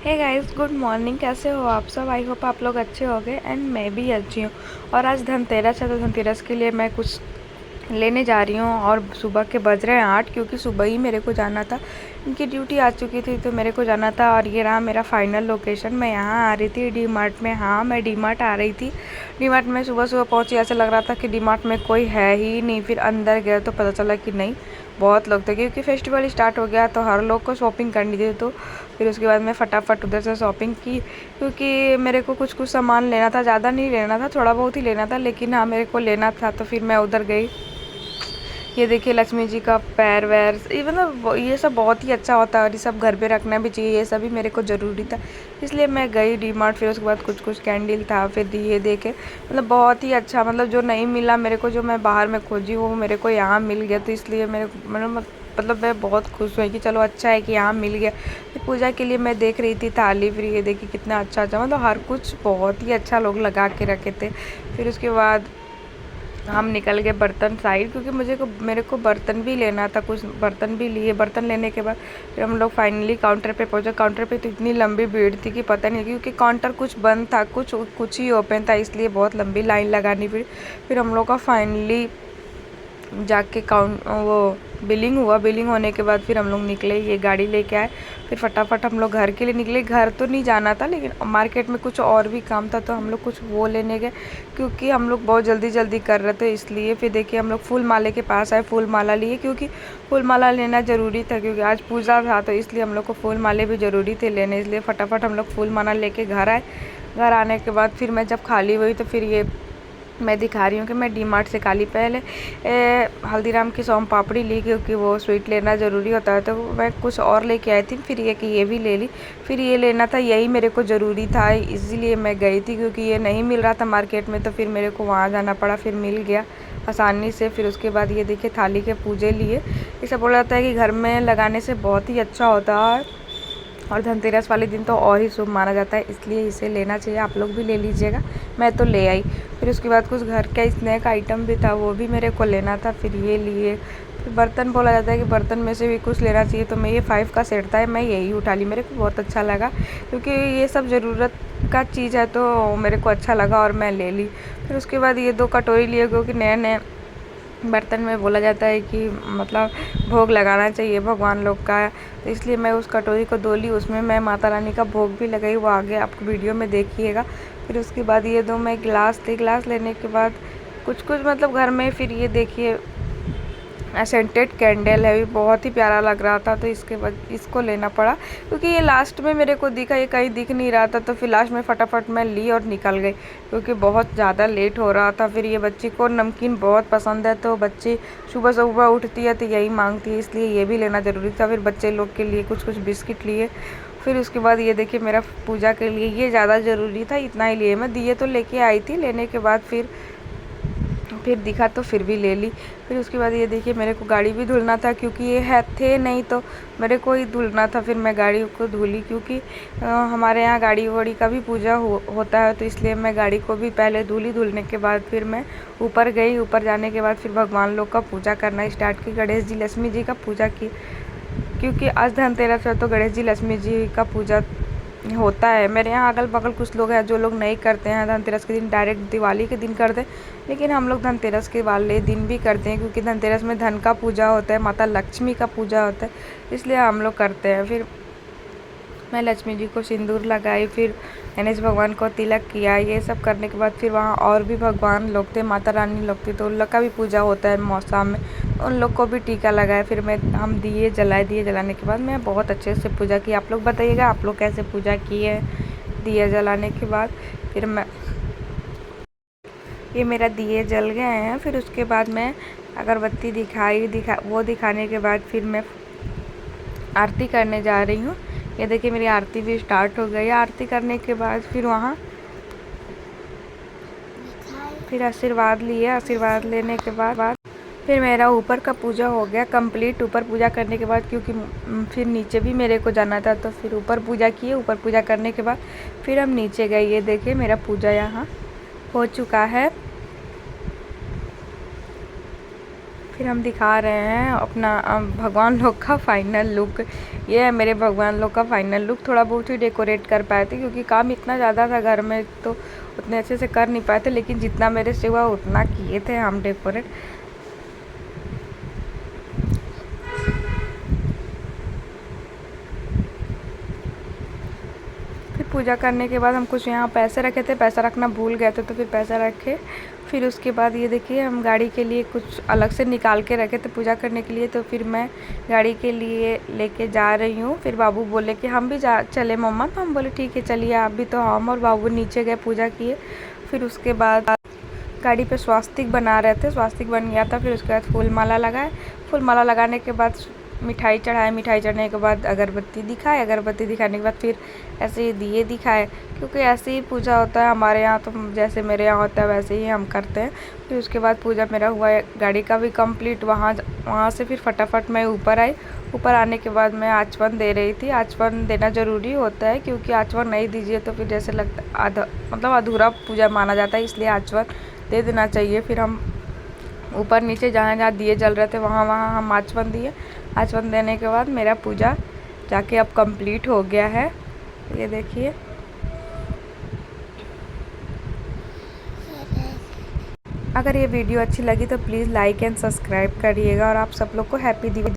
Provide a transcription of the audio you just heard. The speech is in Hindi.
Hey guys, good morning. कैसे हो आप सब? आई होप आप लोग अच्छे होंगे एंड मैं भी अच्छी हूँ। और आज धनतेरस है तो धनतेरस के लिए मैं कुछ लेने जा रही हूँ और सुबह के बज रहे हैं 8 क्योंकि सुबह ही मेरे को जाना था। इनकी ड्यूटी आ चुकी थी तो मेरे को जाना था। और ये रहा मेरा फाइनल लोकेशन। मैं यहाँ आ रही थी डी मार्ट में। हाँ, मैं डी मार्ट आ रही थी। डी मार्ट में सुबह सुबह पहुँची, ऐसे लग रहा था कि डी मार्ट में कोई है ही नहीं। फिर अंदर गया तो पता चला कि नहीं, बहुत लोग थे क्योंकि फेस्टिवल स्टार्ट हो गया तो हर लोग को शॉपिंग करनी थी। तो फिर उसके बाद मैं फटाफट उधर से शॉपिंग की क्योंकि मेरे को कुछ कुछ सामान लेना था। ज़्यादा नहीं लेना था, थोड़ा बहुत ही लेना था, लेकिन हाँ मेरे को लेना था तो फिर मैं उधर गई। ये देखिए लक्ष्मी जी का पैर वैर, ये मतलब ये सब बहुत ही अच्छा होता है और ये सब घर पे रखना भी चाहिए। ये सभी मेरे को ज़रूरी था, इसलिए मैं गई डी मार्ट। फिर उसके बाद कुछ कुछ कैंडल था, फिर दिए देखे, मतलब बहुत ही अच्छा। मतलब जो नहीं मिला मेरे को, जो मैं बाहर में खोजी वो मेरे को यहाँ मिल गया। तो इसलिए मेरे मतलब मैं बहुत खुश हुई कि चलो अच्छा है कि यहाँ मिल गया। फिर पूजा के लिए मैं देख रही थी थाली। फिर ये देखिए कितना अच्छा अच्छा, मतलब हर कुछ बहुत ही अच्छा लोग लगा के रखे थे। फिर उसके बाद हम निकल गए बर्तन साइड क्योंकि मेरे को बर्तन भी लेना था। कुछ बर्तन भी लिए। बर्तन लेने के बाद फिर हम लोग फाइनली काउंटर पे पहुंचे। काउंटर पे तो इतनी लंबी भीड़ थी कि पता नहीं, क्योंकि काउंटर कुछ बंद था, कुछ ही ओपन था, इसलिए बहुत लंबी लाइन लगानी पड़ी। फिर हम लोग का फाइनली जाके काउंट वो बिलिंग हुआ। बिलिंग होने के बाद फिर हम लोग निकले, ये गाड़ी लेके आए। फिर फटाफट हम लोग घर के लिए निकले। घर तो नहीं जाना था, लेकिन मार्केट में कुछ और भी काम था तो हम लोग कुछ वो लेने गए क्योंकि हम लोग बहुत जल्दी जल्दी कर रहे थे, इसलिए। फिर देखिए हम लोग फूल माले के पास आए, फूल माला लिए क्योंकि फूल माला लेना ज़रूरी था क्योंकि आज पूजा था, तो इसलिए हम लोग को फूल माले भी ज़रूरी थे लेने, इसलिए फटाफट हम लोग फूल माला लेके घर आए। घर आने के बाद फिर मैं जब खाली हुई तो फिर ये मैं दिखा रही हूँ कि मैं डी मार्ट से खाली पहले हल्दीराम की सोम पापड़ी ली क्योंकि वो स्वीट लेना ज़रूरी होता है। तो मैं कुछ और लेके आई थी, फिर ये कि ये भी ले ली। फिर ये लेना था, यही मेरे को ज़रूरी था, इसीलिए मैं गई थी क्योंकि ये नहीं मिल रहा था मार्केट में। तो फिर मेरे को वहाँ जाना पड़ा, फिर मिल गया आसानी से। फिर उसके बाद ये देखिए थाली के पूजे लिए। इसे बोला जाता है कि घर में लगाने से बहुत ही अच्छा होता है और धनतेरस वाले दिन तो और ही शुभ माना जाता है, इसलिए इसे लेना चाहिए। आप लोग भी ले लीजिएगा। मैं तो ले आई। फिर उसके बाद कुछ घर का स्नैक आइटम भी था, वो भी मेरे को लेना था, फिर ये लिए। फिर बर्तन बोला जाता है कि बर्तन में से भी कुछ लेना चाहिए, तो मैं ये 5 का सेट था, मैं यही उठा ली। मेरे को बहुत अच्छा लगा क्योंकि ये सब ज़रूरत का चीज़ है तो मेरे को अच्छा लगा और मैं ले ली। फिर उसके बाद ये 2 कटोरी लिए क्योंकि नए नए बर्तन में बोला जाता है कि मतलब भोग लगाना चाहिए भगवान लोग का, तो इसलिए मैं उस कटोरी को धो ली। उसमें मैं माता रानी का भोग भी लगाई, वो आगे आपको वीडियो में देखिएगा। फिर उसके बाद ये 2 मैं गिलास थे। गिलास लेने के बाद कुछ कुछ मतलब घर में, फिर ये देखिए सेंटेड कैंडल है, ये बहुत ही प्यारा लग रहा था तो इसके बाद इसको लेना पड़ा क्योंकि ये लास्ट में मेरे को दिखा, ये कहीं दिख नहीं रहा था। तो फिर लास्ट में फटाफट मैं ली और निकल गई क्योंकि बहुत ज़्यादा लेट हो रहा था। फिर ये बच्ची को नमकीन बहुत पसंद है तो बच्ची सुबह सुबह उठती है तो यही मांगती है, इसलिए ये भी लेना ज़रूरी था। फिर बच्चे लोग के लिए कुछ कुछ बिस्किट लिए। फिर उसके बाद ये देखिए मेरा पूजा के लिए ये ज़्यादा ज़रूरी था, इतना ही लिए मैं। दिए तो लेके आई थी, लेने के बाद फिर दिखा तो फिर भी ले ली। फिर उसके बाद ये देखिए मेरे को गाड़ी भी धुलना था क्योंकि ये है थे नहीं तो मेरे को ही धुलना था। फिर मैं गाड़ी को धुली क्योंकि हमारे यहाँ गाड़ी वाड़ी का भी पूजा होता है, तो इसलिए मैं गाड़ी को भी पहले धुली। धुलने के बाद फिर मैं ऊपर गई। ऊपर जाने के बाद फिर भगवान लोग का पूजा करना स्टार्ट की। गणेश जी लक्ष्मी जी का पूजा की क्योंकि आज धनतेरस है तो गणेश जी लक्ष्मी जी का पूजा होता है। मेरे यहाँ अगल बगल कुछ लोग हैं जो लोग नहीं करते हैं धनतेरस के दिन, डायरेक्ट दिवाली के दिन करते हैं, लेकिन हम लोग धनतेरस के वाले दिन भी करते हैं क्योंकि धनतेरस में धन का पूजा होता है, माता लक्ष्मी का पूजा होता है, इसलिए हम लोग करते हैं। फिर मैं लक्ष्मी जी को सिंदूर लगाई, फिर गणेश भगवान को तिलक किया। ये सब करने के बाद फिर वहाँ और भी भगवान लोग थे, माता रानी लोग थे, तो उन लोग का भी पूजा होता है मौसम में, उन लोग को भी टीका लगाया। फिर हम दिए जलाए। दिए जलाने के बाद मैं बहुत अच्छे से पूजा की। आप लोग बताइएगा आप लोग कैसे पूजा किए दिए जलाने के बाद। फिर मैं ये मेरा दिए जल गए हैं। फिर उसके बाद मैं अगरबत्ती वो दिखाने के बाद फिर मैं आरती करने जा रही हूँ। ये देखिए मेरी आरती भी स्टार्ट हो गई। आरती करने के बाद फिर वहाँ फिर आशीर्वाद लिए। आशीर्वाद लेने के बाद फिर मेरा ऊपर का पूजा हो गया कंप्लीट। ऊपर पूजा करने के बाद क्योंकि फिर नीचे भी मेरे को जाना था तो फिर ऊपर पूजा किए। ऊपर पूजा करने के बाद फिर हम नीचे गए। ये देखिए मेरा पूजा यहाँ हो चुका है। फिर हम दिखा रहे हैं अपना भगवान लोग का फाइनल लुक। ये है मेरे भगवान लोग का फाइनल लुक। थोड़ा बहुत ही डेकोरेट कर पाए थे क्योंकि काम इतना ज़्यादा था घर में, तो उतने अच्छे से कर नहीं पाए थे, लेकिन जितना मेरे से हुआ उतना किए थे हम डेकोरेट। फिर पूजा करने के बाद हम कुछ यहाँ पैसे रखे थे, पैसा रखना भूल गए थे, तो फिर पैसा रखे। फिर उसके बाद ये देखिए हम गाड़ी के लिए कुछ अलग से निकाल के रखे थे पूजा करने के लिए, तो फिर मैं गाड़ी के लिए लेके जा रही हूँ। फिर बाबू बोले कि हम भी जा चले मम्मा, तो हम बोले ठीक है चलिए आप भी। तो हम और बाबू नीचे गए, पूजा किए। फिर उसके बाद गाड़ी पे स्वास्तिक बना रहे थे, स्वास्तिक बन गया था। फिर उसके बाद फूल माला लगाए। फूल माला लगाने के बाद मिठाई चढ़ाए, मिठाई चढ़ने के बाद अगरबत्ती दिखाए, अगरबत्ती दिखाने के बाद फिर ऐसे ही दिए दिखाए, क्योंकि ऐसे ही पूजा होता है हमारे यहाँ। तो जैसे मेरे यहाँ होता है वैसे ही हम करते हैं। फिर उसके बाद पूजा मेरा हुआ है, गाड़ी का भी कंप्लीट। वहाँ से फिर फटाफट मैं ऊपर आई। ऊपर आने के बाद मैं आचमन दे रही थी। आचमन देना ज़रूरी होता है, क्योंकि आचमन नहीं दीजिए तो फिर जैसे लगता आधा मतलब अधूरा पूजा माना जाता है, इसलिए आचमन दे देना चाहिए। फिर हम ऊपर नीचे जहाँ जहाँ दिए जल रहे थे वहाँ वहाँ हम आचमन दिए। आचमन देने के बाद मेरा पूजा जाके अब कंप्लीट हो गया है। ये देखिए। अगर ये वीडियो अच्छी लगी तो प्लीज़ लाइक एंड सब्सक्राइब करिएगा, और आप सब लोग को हैप्पी दिवाली।